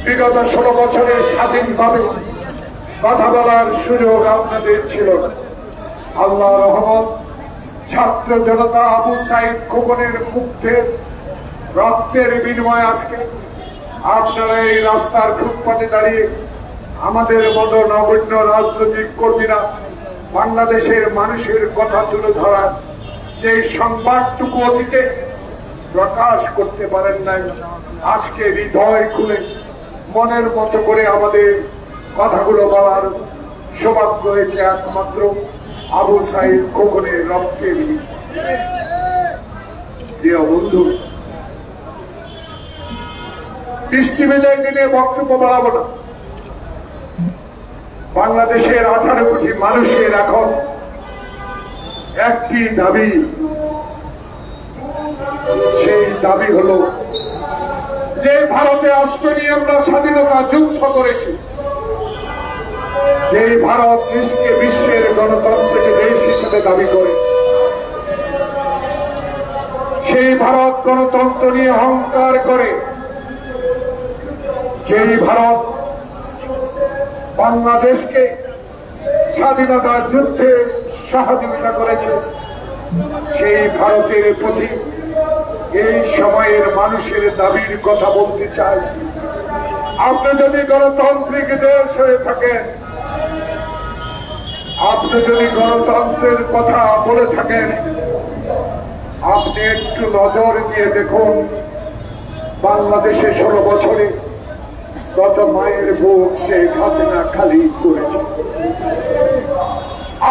বিগত 16 বছরে স্বাধীনভাবে কথা বলার সুযোগ আপনাদের ছিল না। আল্লাহ রহমত, ছাত্র জনতা আবু সাইদ খোকনের মুক্তের রক্তের বিনিময়ে আজকে আপনারা এই রাস্তার ফুটপাতে দাঁড়িয়ে আমাদের মতো নগণ্য রাজনৈতিক কর্মীরা বাংলাদেশের মানুষের কথা তুলে ধরার যে সংবাদটুকু অতীতে প্রকাশ করতে পারেন নাই, আজকে হৃদয় খুলে মনের মতো করে আমাদের কথাগুলো বলার সৌভাগ্য হয়েছে একমাত্র আবু সাইদ খোকনের রক্তের। প্রিয় বন্ধু, বৃষ্টি মিলে দিনে বক্তব্য বাড়াবো না। বাংলাদেশের 18 কোটি মানুষের এখন একটি দাবি, সেই দাবি হল যে ভারতে আশ্রয় নিয়ে আমরা স্বাধীনতা যুদ্ধ করেছি, যে ভারত দেশকে বিশ্বের গণতন্ত্রকে দেশ হিসেবে দাবি করে, সেই ভারত গণতন্ত্র নিয়ে অহংকার করে, যেই ভারত বাংলাদেশকে স্বাধীনতা যুদ্ধে সহযোগিতা করেছে, সেই ভারতের প্রতি এই সময়ের মানুষের দাবির কথা বলতে চাই। আপনি যদি গণতান্ত্রিক দেশ হয়ে থাকেন, আপনি যদি গণতন্ত্রের কথা বলে থাকেন, আপনি একটু নজর দিয়ে দেখুন বাংলাদেশে 16 বছরে কত মায়ের বুক শেখ হাসিনা খালি করেছে।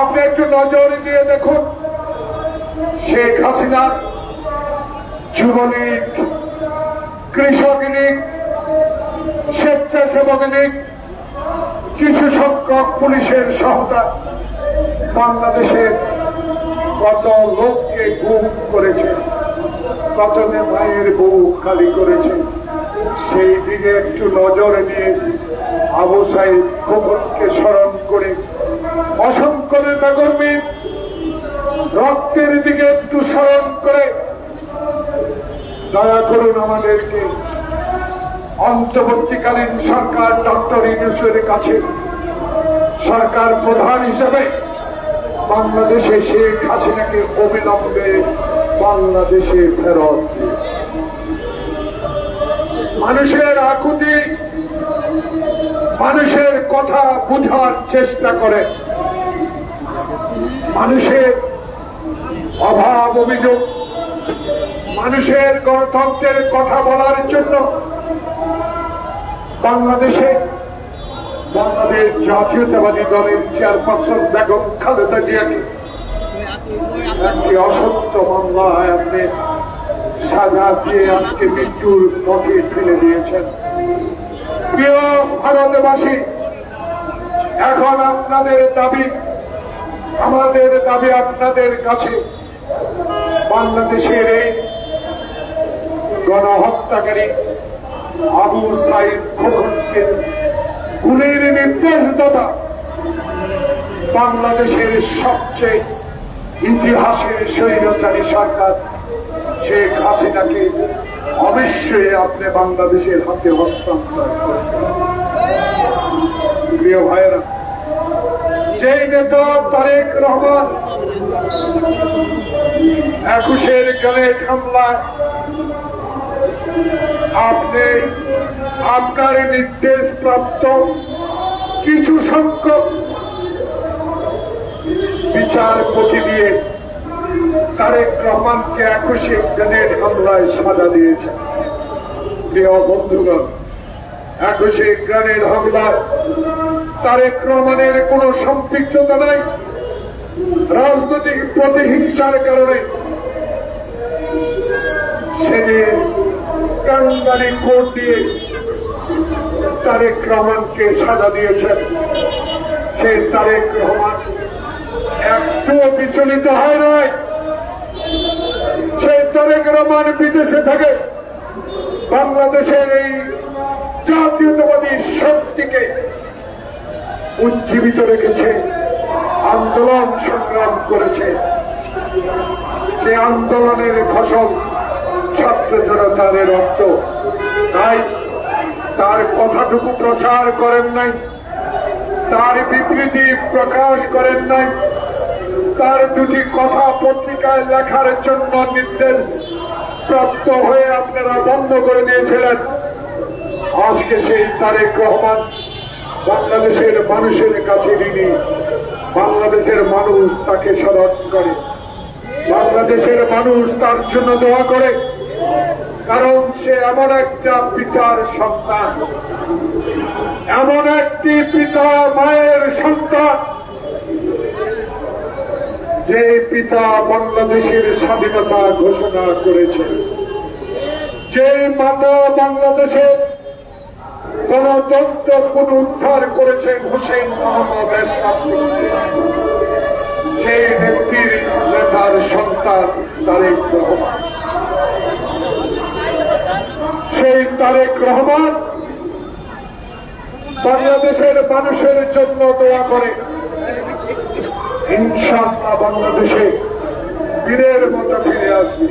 আপনি একটু নজর দিয়ে দেখুন শেখ হাসিনার যুবলীগ, কৃষক লীগ, স্বেচ্ছাসেবক লীগ, কিছু সংখ্যক পুলিশের সহায়তা বাংলাদেশের কত লোককে গুম করেছে, কত মায়ের বুক খালি করেছে। সেই দিকে একটু নজর দিয়ে আবু সাইদ খোকনকে স্মরণ করে, অসংখ্য নেতাকর্মীর রক্তের দিকে একটু স্মরণ করে দয়া করুন আমাদেরকে অন্তর্বর্তীকালীন সরকার ডক্টর ইউনূসের কাছে সরকার প্রধান হিসেবে বাংলাদেশে শেখ হাসিনাকে অবিলম্বে বাংলাদেশে ফেরত দিয়ে মানুষের আকুতি, মানুষের কথা বুঝার চেষ্টা করে, মানুষের অভাব অভিযোগ, মানুষের গণতন্ত্রের কথা বলার জন্য বাংলাদেশ জাতীয়তাবাদী দলের চেয়ারপারসন বেগম খালেদা জিয়াকে একটি অসত্য মামলায় আপনি সাজা দিয়ে আজকে মৃত্যুর পথে ফেলে দিয়েছেন। প্রিয় ভারতবাসী, এখন আপনাদের দাবি, আমাদের দাবি আপনাদের কাছে বাংলাদেশের এই গণহত্যাকারী আবু সাইদ খোকনকে গুলির নির্দেশদাতা বাংলাদেশের সবচেয়ে ইতিহাসের স্বৈরাচারী সরকার শেখ হাসিনাকে অবশ্যই আপনি বাংলাদেশের হাতে হস্তান্তর করবেন। প্রিয় ভাইয়েরা, যেই নেতা তারেক রহমান 21-এর গ্রেনেড হামলায় আপনি আপনার নির্দেশ প্রাপ্ত কিছু সংখ্যক বিচারপতি দিয়ে তারেক রহমানকে 21-এ গ্রেনেড হামলায় সাজা দিয়েছে। প্রিয় বন্ধুগণ, 21-এ গ্রেনেড হামলায় তারেক রহমানের কোন সম্পৃক্ততা নাই। রাজনৈতিক প্রতিহিংসার কারণে সেদিন কান্দারি কোর্ট দিয়ে তারেক রহমানকে সাজা দিয়েছেন। সেই তারেক রহমান একটুও বিচলিত হয় নাই। সেই তারেক রহমান বিদেশে থাকে বাংলাদেশের এই জাতীয়তাবাদী শক্তিকে উজ্জীবিত রেখেছে, আন্দোলন সংগ্রাম করেছে। সে আন্দোলনের ফসল ছাত্র জনতার রক্ত। তাই তার কথাটুকু প্রচার করেন নাই, তার বিবৃতি প্রকাশ করেন নাই, তার দুটি কথা পত্রিকায় লেখার জন্য নির্দেশ প্রাপ্ত হয়ে আপনারা বন্ধ করে দিয়েছিলেন। আজকে সেই তারেক রহমান বাংলাদেশের মানুষের কাছে ঋণী। বাংলাদেশের মানুষ তাকে স্মরণ করে, বাংলাদেশের মানুষ তার জন্য দোয়া করে, কারণ সে এমন একটা পিতার সন্তান, এমন একটি পিতা মায়ের সন্তান যে পিতা বাংলাদেশের স্বাধীনতা ঘোষণা করেছে, যে মাতা বাংলাদেশের গণতন্ত্র পুনরুদ্ধার করেছেন হুসেইন মোহাম্মদ এরশাদ, সেই ব্যক্তির নেতার সন্তান তারেক রহমান। সেই তারেক রহমান বাংলাদেশের মানুষের জন্য দোয়া করে, ইনশাআল্লাহ বাংলাদেশে বীরের মতো ফিরে আসবে।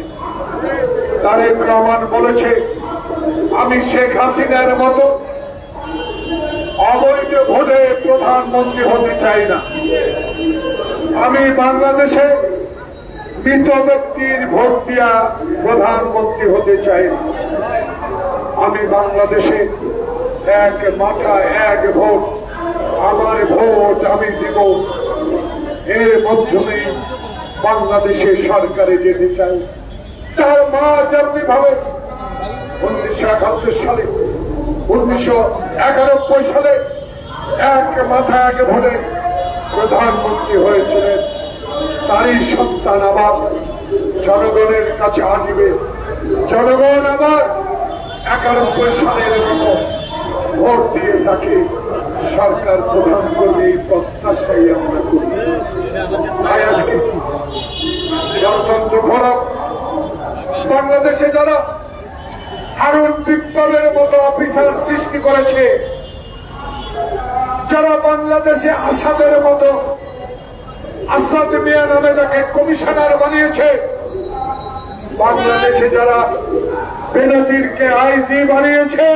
তারেক রহমান বলেছে, আমি শেখ হাসিনার মতো অবৈধ ভোটে প্রধানমন্ত্রী হতে চাই না। আমি বাংলাদেশে মৃত ব্যক্তির ভোট দিয়া প্রধানমন্ত্রী হতে চাই না। আমি বাংলাদেশে এক মাথা এক ভোট, আমার ভোট আমি দিব, এর মাধ্যমে বাংলাদেশের সরকারে যেতে চাই। তার মা যেমনি ভাবে 1971 সালে 1991 সালে এক মাথা এক ভোটে প্রধানমন্ত্রী হয়েছিলেন, তারই সন্তান আবার জনগণের কাছে আসবে। জনগণ আবার 91 সালের মতো ভোট দিয়ে তাকে সরকার প্রধান করবে, এই প্রত্যাশাই আমরা করি। তাই আজকে গণতন্ত্র ফোরাম বাংলাদেশে যারা হারুন বিপ্লবের মতো অফিসার সৃষ্টি করেছে, যারা বাংলাদেশে আসাদের মতো আসাদ মিয়া নামে তাকে কমিশনার বানিয়েছে, বাংলাদেশে যারা বেনজিরকে আইজি বানিয়েছে,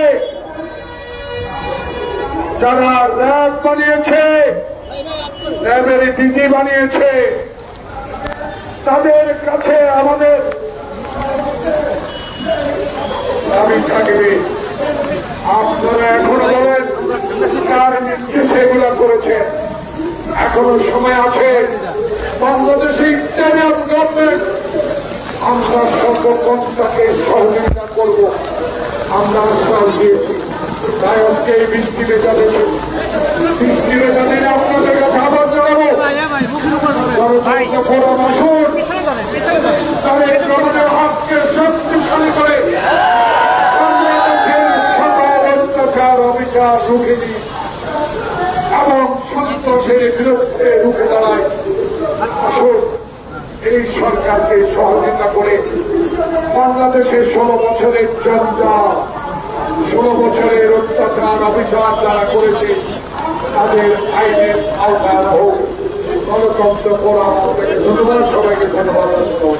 যারা র্যাব বানিয়েছে, র্যাবের ডিজি বানিয়েছে, তাদের কাছে আমাদের দাবি থাকবে। আপনারা এখনো বলেন কার নির্দেশে এগুলো করেছে, এখনো সময় আছে। বাংলাদেশে ইন্টারিয়াম গভর্নমেন্ট, আমরা সর্বপন্থাকে সহযোগিতা করব, আমরা আশ্বাস দিয়েছি। তাই আজকে এই বৃষ্টিতে যাদের আপনাদের কাছে আবার জানাবো, আসুন তাদের জনগণের হাতকে শক্তিশালী করে বাংলাদেশের সকল অত্যাচার অবিচার রুখে দিই এবং সন্ত্রাসের বিরুদ্ধে রুখে দাঁড়ায়। আসুন এই সরকারকে সহযোগিতা করে বাংলাদেশের 16 বছরের জঞ্জাল, 16 বছরের অত্যাচার অবিচার যারা করেছে তাদের আইনের আওতায় হোক। গণতন্ত্র ফোরাম ধন্যবাদ, সবাইকে ধন্যবাদ।